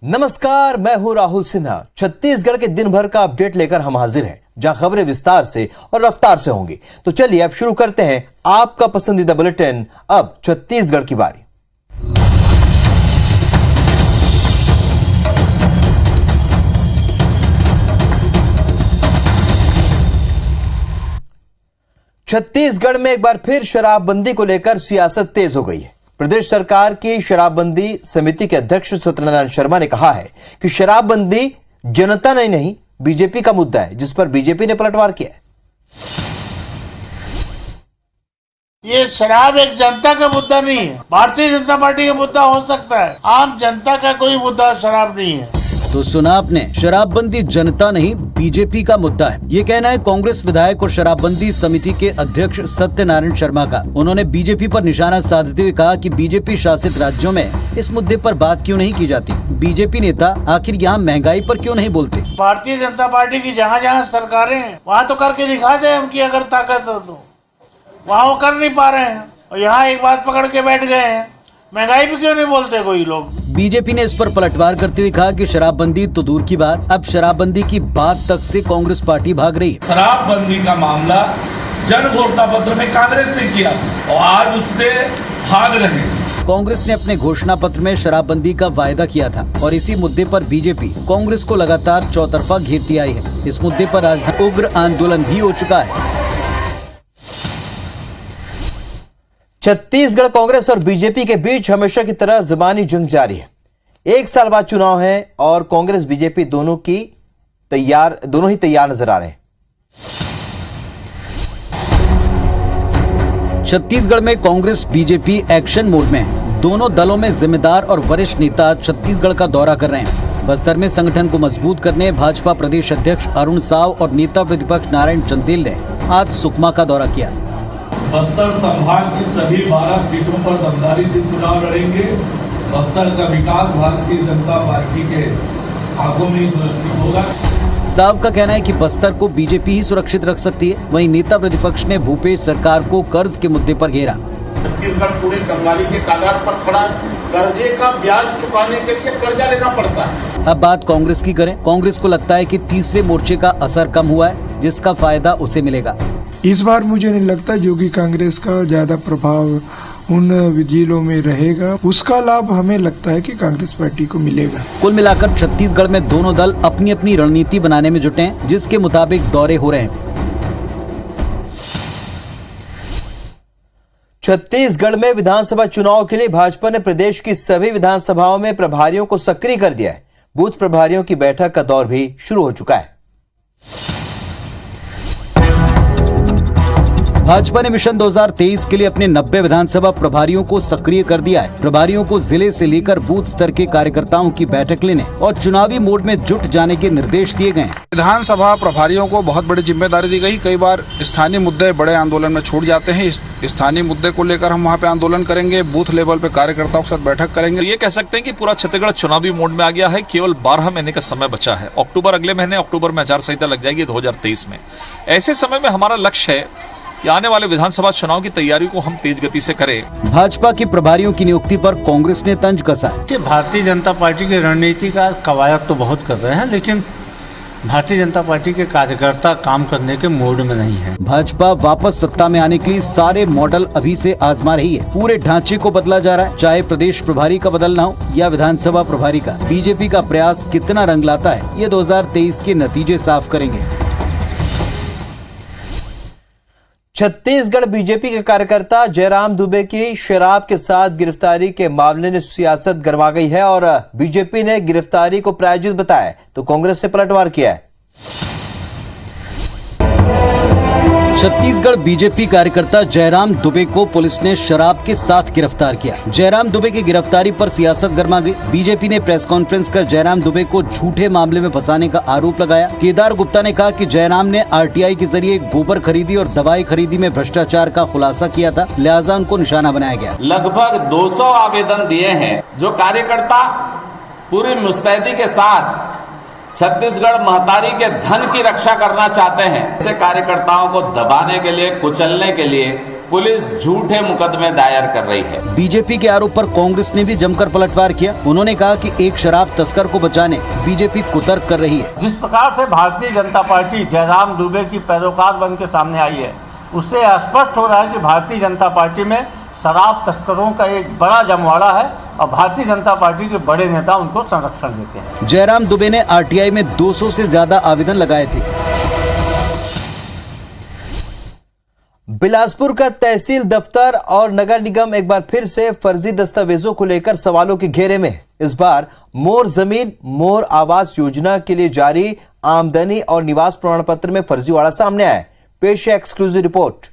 नमस्कार, मैं हूं राहुल सिन्हा। छत्तीसगढ़ के दिन भर का अपडेट लेकर हम हाजिर हैं, जहां खबरें विस्तार से और रफ्तार से होंगी। तो चलिए अब शुरू करते हैं आपका पसंदीदा बुलेटिन। अब छत्तीसगढ़ की बारी। छत्तीसगढ़ में एक बार फिर शराबबंदी को लेकर सियासत तेज हो गई है। प्रदेश सरकार की शराबबंदी समिति के अध्यक्ष सत्यनारायण शर्मा ने कहा है कि शराबबंदी जनता नहीं बीजेपी का मुद्दा है, जिस पर बीजेपी ने पलटवार किया है। ये शराब एक जनता का मुद्दा नहीं है, भारतीय जनता पार्टी का मुद्दा हो सकता है, आम जनता का कोई मुद्दा शराब नहीं है। तो सुना आपने, शराबबंदी जनता नहीं बीजेपी का मुद्दा है। ये कहना है कांग्रेस विधायक और शराबबंदी समिति के अध्यक्ष सत्यनारायण शर्मा का। उन्होंने बीजेपी पर निशाना साधते हुए कहा कि बीजेपी शासित राज्यों में इस मुद्दे पर बात क्यों नहीं की जाती। बीजेपी नेता आखिर यहाँ महंगाई पर क्यों नहीं बोलते। भारतीय जनता पार्टी की जहाँ जहाँ सरकारें हैं वहाँ तो करके दिखा दे, उनकी अगर ताकत हो तो। वहाँ वो कर नहीं पा रहे हैं और यहाँ एक बात पकड़ के बैठ गए हैं, महंगाई भी क्यों नहीं बोलते कोई लोग। बीजेपी ने इस पर पलटवार करते हुए कहा कि शराबबंदी तो दूर की बात, अब शराबबंदी की बात तक से कांग्रेस पार्टी भाग रही है। शराबबंदी का मामला जन घोषणा पत्र में कांग्रेस ने किया और आज उससे भाग रहे हैं। कांग्रेस ने अपने घोषणा पत्र में शराबबंदी का वायदा किया था और इसी मुद्दे पर बीजेपी कांग्रेस को लगातार चौतरफा घेरती आई है। इस मुद्दे पर राजधानी उग्र आंदोलन भी हो चुका है। छत्तीसगढ़ कांग्रेस और बीजेपी के बीच हमेशा की तरह ज़बानी जंग जारी है। एक साल बाद चुनाव है और कांग्रेस बीजेपी दोनों ही तैयार नजर आ रहे हैं। छत्तीसगढ़ में कांग्रेस बीजेपी एक्शन मोड में है। दोनों दलों में जिम्मेदार और वरिष्ठ नेता छत्तीसगढ़ का दौरा कर रहे हैं। बस्तर में संगठन को मजबूत करने भाजपा प्रदेश अध्यक्ष अरुण साव और नेता प्रतिपक्ष नारायण चंदेल ने आज सुकमा का दौरा किया। बस्तर संभाग की सभी 12 सीटों पर दमदारी से चुनाव लड़ेंगे। बस्तर का विकास भारतीय जनता पार्टी के हाथों में ही सुरक्षित होगा। साव का कहना है कि बस्तर को बीजेपी ही सुरक्षित रख सकती है। वहीं नेता प्रतिपक्ष ने भूपेश सरकार को कर्ज के मुद्दे पर घेरा। छत्तीसगढ़ पूरे कंगाली के कगार पर खड़ा है। कर्जे का ब्याज चुकाने के लिए कर्जा लेना पड़ता है। अब बात कांग्रेस की करें। कांग्रेस को लगता है कि तीसरे मोर्चे का असर कम हुआ है, जिसका फायदा उसे मिलेगा। इस बार मुझे नहीं लगता जो कि कांग्रेस का ज्यादा प्रभाव उन जिलों में रहेगा, उसका लाभ हमें लगता है कि कांग्रेस पार्टी को मिलेगा। कुल मिलाकर छत्तीसगढ़ में दोनों दल अपनी अपनी रणनीति बनाने में जुटे हैं, जिसके मुताबिक दौरे हो रहे हैं। छत्तीसगढ़ में विधानसभा चुनाव के लिए भाजपा ने प्रदेश की सभी विधानसभाओं में प्रभारियों को सक्रिय कर दिया है। बूथ प्रभारियों की बैठक का दौर भी शुरू हो चुका है। भाजपा ने मिशन 2023 के लिए अपने 90 विधानसभा प्रभारियों को सक्रिय कर दिया है। प्रभारियों को जिले से लेकर बूथ स्तर के कार्यकर्ताओं की बैठक लेने और चुनावी मोड में जुट जाने के निर्देश दिए गए। विधानसभा प्रभारियों को बहुत बड़ी जिम्मेदारी दी गई। कई बार स्थानीय मुद्दे बड़े आंदोलन में छूट जाते हैं। इस स्थानीय मुद्दे को लेकर हम वहाँ पे आंदोलन करेंगे, बूथ लेवल पे कार्यकर्ताओं के साथ बैठक करेंगे। तो ये कह सकते हैं कि पूरा छत्तीसगढ़ चुनावी मोड में आ गया है। केवल 12 महीने का समय बचा है। अगले महीने अक्टूबर में आचार संहिता लग जाएगी 2023 में। ऐसे समय में हमारा लक्ष्य है कि आने वाले विधानसभा चुनाव की तैयारी को हम तेज गति से करें। भाजपा के प्रभारियों की नियुक्ति पर कांग्रेस ने तंज कसा। भारतीय जनता पार्टी की रणनीति का कवायद तो बहुत कर रहे हैं, लेकिन भारतीय जनता पार्टी के कार्यकर्ता काम करने के मूड में नहीं है। भाजपा वापस सत्ता में आने के लिए सारे मॉडल अभी से आजमा रही है। पूरे ढांचे को बदला जा रहा है, चाहे प्रदेश प्रभारी का बदलना हो या विधानसभा प्रभारी का। बीजेपी का प्रयास कितना रंग लाता है, ये 2023 के नतीजे साफ करेंगे। छत्तीसगढ़ बीजेपी के कार्यकर्ता जयराम दुबे की शराब के साथ गिरफ्तारी के मामले ने सियासत गरमा गई है और बीजेपी ने गिरफ्तारी को प्रायोजित बताया तो कांग्रेस से पलटवार किया है। छत्तीसगढ़ बीजेपी कार्यकर्ता जयराम दुबे को पुलिस ने शराब के साथ गिरफ्तार किया। जयराम दुबे की गिरफ्तारी पर सियासत गरमा गई। बीजेपी ने प्रेस कॉन्फ्रेंस कर जयराम दुबे को झूठे मामले में फंसाने का आरोप लगाया। केदार गुप्ता ने कहा कि जयराम ने आरटीआई के जरिए गोबर खरीदी और दवाई खरीदी में भ्रष्टाचार का खुलासा किया था, लिहाजा उनको निशाना बनाया गया। लगभग 200 आवेदन दिए हैं जो कार्यकर्ता पूरी मुस्तैदी के साथ छत्तीसगढ़ महतारी के धन की रक्षा करना चाहते हैं। ऐसे कार्यकर्ताओं को दबाने के लिए, कुचलने के लिए पुलिस झूठे मुकदमे दायर कर रही है। बीजेपी के आरोप पर कांग्रेस ने भी जमकर पलटवार किया। उन्होंने कहा कि एक शराब तस्कर को बचाने बीजेपी कुतर्क कर रही है। जिस प्रकार से भारतीय जनता पार्टी जयराम दुबे की पैरोकार बन के सामने आई है, उससे स्पष्ट हो रहा है कि भारतीय जनता पार्टी में शराब तस्करों का एक बड़ा जमवाड़ा है और भारतीय जनता पार्टी के बड़े नेता उनको संरक्षण देते हैं। जयराम दुबे ने आरटीआई में 200 से ज्यादा आवेदन लगाए थे। बिलासपुर का तहसील दफ्तर और नगर निगम एक बार फिर से फर्जी दस्तावेजों को लेकर सवालों के घेरे में। इस बार मोर जमीन मोर आवास योजना के लिए जारी आमदनी और निवास प्रमाण पत्र में फर्जीवाड़ा सामने आया। पेश है एक्सक्लूसिव रिपोर्ट।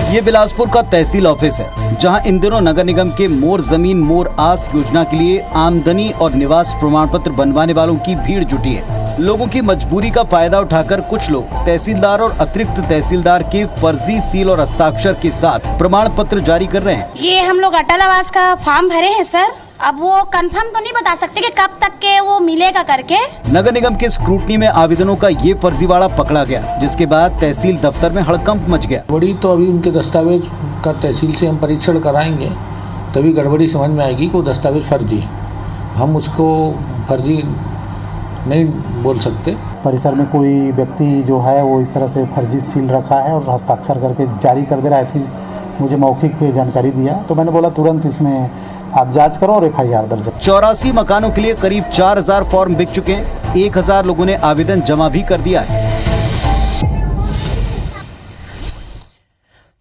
ये बिलासपुर का तहसील ऑफिस है, जहां इन दिनों नगर निगम के मोर जमीन मोर आस योजना के लिए आमदनी और निवास प्रमाण पत्र बनवाने वालों की भीड़ जुटी है। लोगों की मजबूरी का फायदा उठाकर कुछ लोग तहसीलदार और अतिरिक्त तहसीलदार के फर्जी सील और हस्ताक्षर के साथ प्रमाण पत्र जारी कर रहे हैं। ये हम लोग अटल आवास का फॉर्म भरे हैं सर, अब वो कंफर्म तो नहीं बता सकते कि कब तक के वो मिलेगा करके। नगर निगम के स्क्रूटनी में आवेदनों का ये फर्जीवाड़ा पकड़ा गया, जिसके बाद तहसील दफ्तर में हड़कंप मच गया। गड़बड़ी तो अभी उनके दस्तावेज का तहसील से हम परीक्षण कराएंगे, तभी गड़बड़ी समझ में आएगी कि वो दस्तावेज फर्जी है। हम उसको फर्जी नहीं बोल सकते। परिसर में कोई व्यक्ति जो है वो इस तरह से फर्जी सील रखा है और हस्ताक्षर करके जारी कर दे रहा है, ऐसी मुझे मौखिक जानकारी दिया, तो मैंने बोला तुरंत इसमें आप जांच करो और एफआईआर दर्ज। 84 मकानों के लिए करीब 4000 फॉर्म बिक चुके हैं। 1000 लोगों ने आवेदन जमा भी कर दिया है।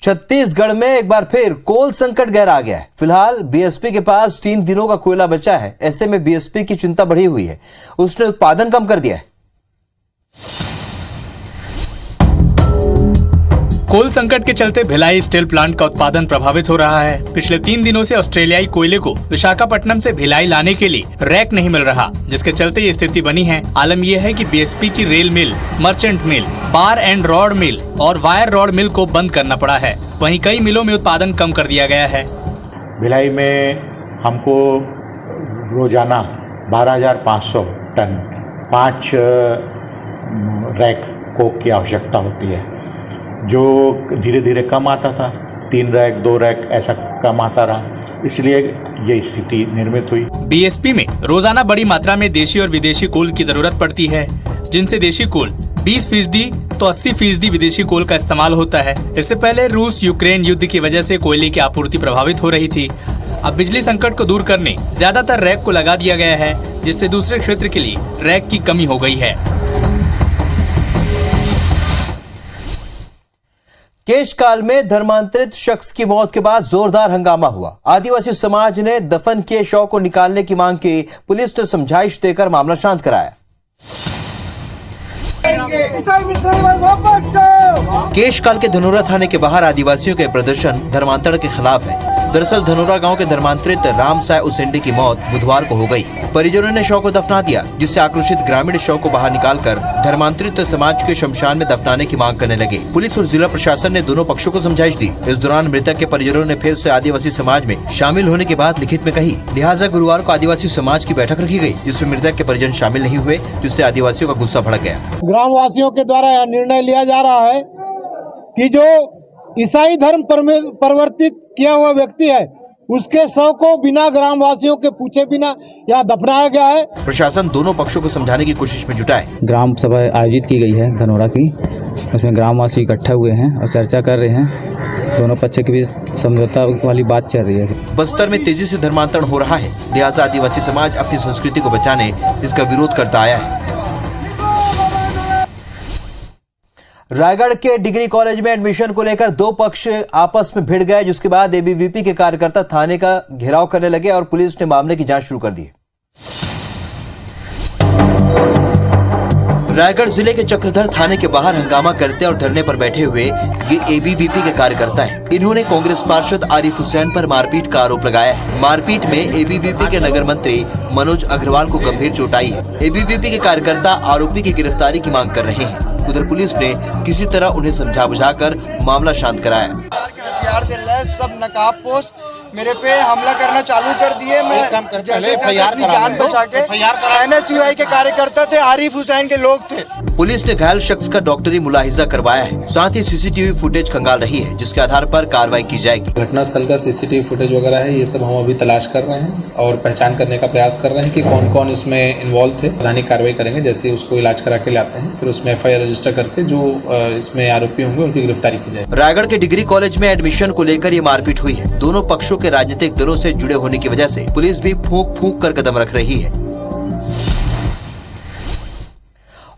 छत्तीसगढ़ में एक बार फिर कोल संकट गहरा गया है। फिलहाल बीएसपी के पास 3 दिनों का कोयला बचा है। ऐसे में बीएसपी की चिंता बढ़ी हुई है, उसने उत्पादन कम कर दिया है। कोल संकट के चलते भिलाई स्टील प्लांट का उत्पादन प्रभावित हो रहा है। पिछले 3 दिनों से ऑस्ट्रेलियाई कोयले को विशाखापट्टनम से भिलाई लाने के लिए रैक नहीं मिल रहा, जिसके चलते ये स्थिति बनी है। आलम यह है कि बीएसपी की rail mill, merchant mill, bar and rod mill और वायर रॉड मिल को बंद करना पड़ा है। वहीं कई मिलों में उत्पादन कम कर दिया गया है। भिलाई में हमको रोजाना 12,500 टन 5 रैक कोक की आवश्यकता होती है, जो धीरे धीरे कम आता था। 3 रैक 2 रैक ऐसा कम आता रहा, इसलिए ये स्थिति निर्मित हुई। बीएसपी में रोजाना बड़ी मात्रा में देशी और विदेशी कोल की जरूरत पड़ती है, जिनसे देशी कोल 20% तो 80% विदेशी कोल का इस्तेमाल होता है। इससे पहले रूस यूक्रेन युद्ध की वजह से कोयले की आपूर्ति प्रभावित हो रही थी। अब बिजली संकट को दूर करने ज्यादातर रैक को लगा दिया गया है, जिससे दूसरे क्षेत्र के लिए रैक की कमी हो गई है। केशकाल में धर्मांतरित शख्स की मौत के बाद जोरदार हंगामा हुआ। आदिवासी समाज ने दफन किए शव को निकालने की मांग की। पुलिस ने समझाइश देकर मामला शांत कराया। केशकाल के धनोरा थाने के बाहर आदिवासियों के प्रदर्शन धर्मांतरण के खिलाफ है। दरअसल धनोरा गांव के धर्मांतरित रामसाय उसेंडी की मौत बुधवार को हो गई। परिजनों ने शव को दफना दिया, जिससे आक्रोशित ग्रामीण शव को बाहर निकालकर धर्मांतरित समाज के शमशान में दफनाने की मांग करने लगे। पुलिस और जिला प्रशासन ने दोनों पक्षों को समझाइश दी। इस दौरान मृतक के परिजनों ने फिर से आदिवासी समाज में शामिल होने की बात लिखित में कही। लिहाजा गुरुवार को आदिवासी समाज की बैठक रखी गयी, जिसमें मृतक के परिजन शामिल नहीं हुए, जिससे आदिवासियों का गुस्सा भड़क गया। ग्रामवासियों के द्वारा यह निर्णय लिया जा रहा है कि जो ईसाई धर्म परिवर्तित किया हुआ व्यक्ति है, उसके शव को बिना ग्रामवासियों के पूछे बिना यहाँ दफनाया गया है। प्रशासन दोनों पक्षों को समझाने की कोशिश में जुटा है। ग्राम सभा आयोजित की गई है धनोरा की, उसमें ग्रामवासी इकट्ठा हुए हैं और चर्चा कर रहे हैं। दोनों पक्ष के बीच समझौता वाली बात चल रही है। बस्तर में तेजी से धर्मांतरण हो रहा है, लिहाजा आदिवासी समाज अपनी संस्कृति को बचाने इसका विरोध करता आया है। रायगढ़ के डिग्री कॉलेज में एडमिशन को लेकर 2 पक्ष आपस में भिड़ गए, जिसके बाद एबीवीपी के कार्यकर्ता थाने का घेराव करने लगे और पुलिस ने मामले की जांच शुरू कर दी। रायगढ़ जिले के चक्रधर थाने के बाहर हंगामा करते और धरने पर बैठे हुए ये एबीवीपी के कार्यकर्ता हैं। इन्होंने कांग्रेस पार्षद आरिफ हुसैन पर मारपीट का आरोप लगाया। मारपीट में एबीवीपी के नगर मंत्री मनोज अग्रवाल को गंभीर चोट आई है। एबीवीपी के कार्यकर्ता आरोपी की गिरफ्तारी की मांग कर रहे हैं। उधर पुलिस ने किसी तरह उन्हें समझा बुझाकर मामला शांत कराया। हथियार से लैस सब नकाबपोश मेरे पे हमला करना चालू कर दिए। मैं पहले FIR अपनी जान बचा के NSUI के कार्यकर्ता थे, आरिफ हुसैन के लोग थे। पुलिस ने घायल शख्स का डॉक्टरी मुलाहिजा करवाया है। साथ ही सीसीटीवी फुटेज खंगाल रही है, जिसके आधार पर कार्रवाई की जाएगी। घटनास्थल का सीसीटीवी फुटेज वगैरह है, ये सब हम अभी तलाश कर रहे हैं और पहचान करने का प्रयास कर रहे हैं कि कौन कौन इसमें इन्वॉल्व थे। वैधानिक कार्रवाई करेंगे, जैसे उसको इलाज करा के लाते हैं, फिर उसमें FIR रजिस्टर करके जो इसमें आरोपी होंगे उनकी गिरफ्तारी की जाएगी। रायगढ़ के डिग्री कॉलेज में एडमिशन को लेकर ये मारपीट हुई है। दोनों पक्षों के राजनीतिक दलों से जुड़े होने की वजह से पुलिस भी फूंक फूंक कर कदम रख रही है।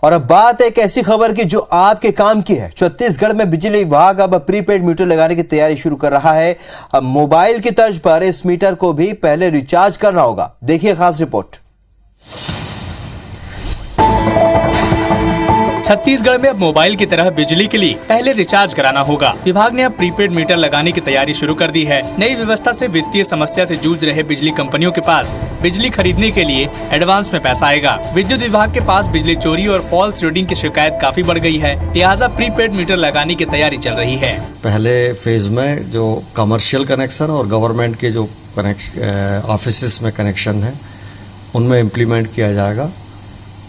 और अब बात एक ऐसी खबर की जो आपके काम की है। छत्तीसगढ़ में बिजली विभाग अब प्रीपेड मीटर लगाने की तैयारी शुरू कर रहा है। अब मोबाइल की तर्ज पर इस मीटर को भी पहले रिचार्ज करना होगा। देखिए खास रिपोर्ट। छत्तीसगढ़ में अब मोबाइल की तरह बिजली के लिए पहले रिचार्ज कराना होगा। विभाग ने अब प्रीपेड मीटर लगाने की तैयारी शुरू कर दी है। नई व्यवस्था से वित्तीय समस्या से जूझ रहे बिजली कंपनियों के पास बिजली खरीदने के लिए एडवांस में पैसा आएगा। विद्युत विभाग के पास बिजली चोरी और फॉल्स रीडिंग की शिकायत काफी बढ़ गई है, लिहाजा प्रीपेड मीटर लगाने की तैयारी चल रही है। पहले फेज में जो कमर्शियल कनेक्शन और गवर्नमेंट के जो ऑफिस में कनेक्शन है उनमें इम्प्लीमेंट किया जाएगा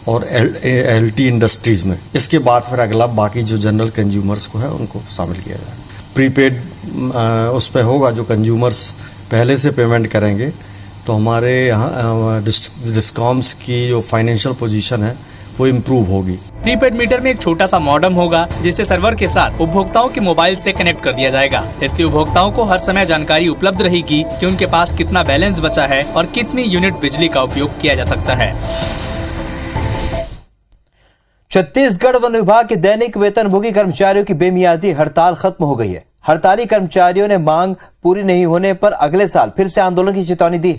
और LT इंडस्ट्रीज में। इसके बाद फिर अगला बाकी जो जनरल कंज्यूमर्स को है उनको शामिल किया जाएगा। प्रीपेड उस पर होगा जो कंज्यूमर्स पहले से पेमेंट करेंगे, तो हमारे यहाँ डिस्कॉम्स की जो फाइनेंशियल पोजीशन है वो इम्प्रूव होगी। प्रीपेड मीटर में एक छोटा सा मॉडम होगा जिसे सर्वर के साथ उपभोक्ताओं के मोबाइल से कनेक्ट कर दिया जाएगा। इससे उपभोक्ताओं को हर समय जानकारी उपलब्ध रहेगी कि उनके पास कितना बैलेंस बचा है और कितनी यूनिट बिजली का उपयोग किया जा सकता है। छत्तीसगढ़ वन विभाग के दैनिक वेतनभोगी कर्मचारियों की बेमियादी हड़ताल खत्म हो गई है। हड़ताली कर्मचारियों ने मांग पूरी नहीं होने पर अगले साल फिर से आंदोलन की चेतावनी दी।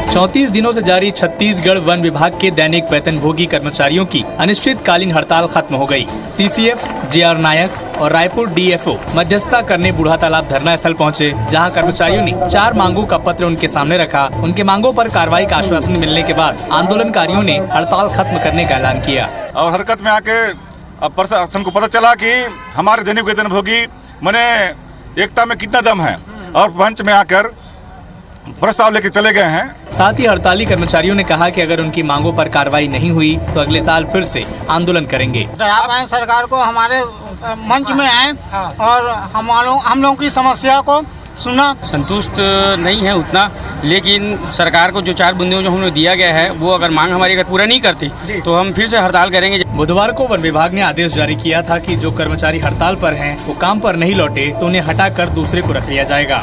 34 दिनों से जारी छत्तीसगढ़ वन विभाग के दैनिक वेतनभोगी कर्मचारियों की अनिश्चितकालीन हड़ताल खत्म हो गई। CCF, JR नायक और रायपुर DFO मध्यस्थता करने बूढ़ा तालाब धरना स्थल पहुंचे, जहां कर्मचारियों ने 4 मांगों का पत्र उनके सामने रखा। उनके मांगों पर कार्रवाई का आश्वासन मिलने के बाद आंदोलनकारियों ने हड़ताल खत्म करने का ऐलान किया। और हरकत में आके अब प्रशासन को पता चला कि हमारे दैनिक वेतनभोगी मने एकता में कितना दम है, और मंच में आकर प्रस्ताव लेके चले गए हैं। साथ ही हड़ताली कर्मचारियों ने कहा कि अगर उनकी मांगों पर कार्रवाई नहीं हुई तो अगले साल फिर से आंदोलन करेंगे। आप आए सरकार को हमारे मंच में आए और हम लोगों की समस्या को सुना। संतुष्ट नहीं है उतना, लेकिन सरकार को जो 4 बूंदों जो हमें दिया गया है वो अगर मांग हमारी अगर पूरा नहीं करती तो हम फिर से हड़ताल करेंगे। बुधवार को वन विभाग ने आदेश जारी किया था कि जो कर्मचारी हड़ताल पर हैं वो काम पर नहीं लौटे तो उन्हें हटाकर दूसरे को रख लिया जाएगा।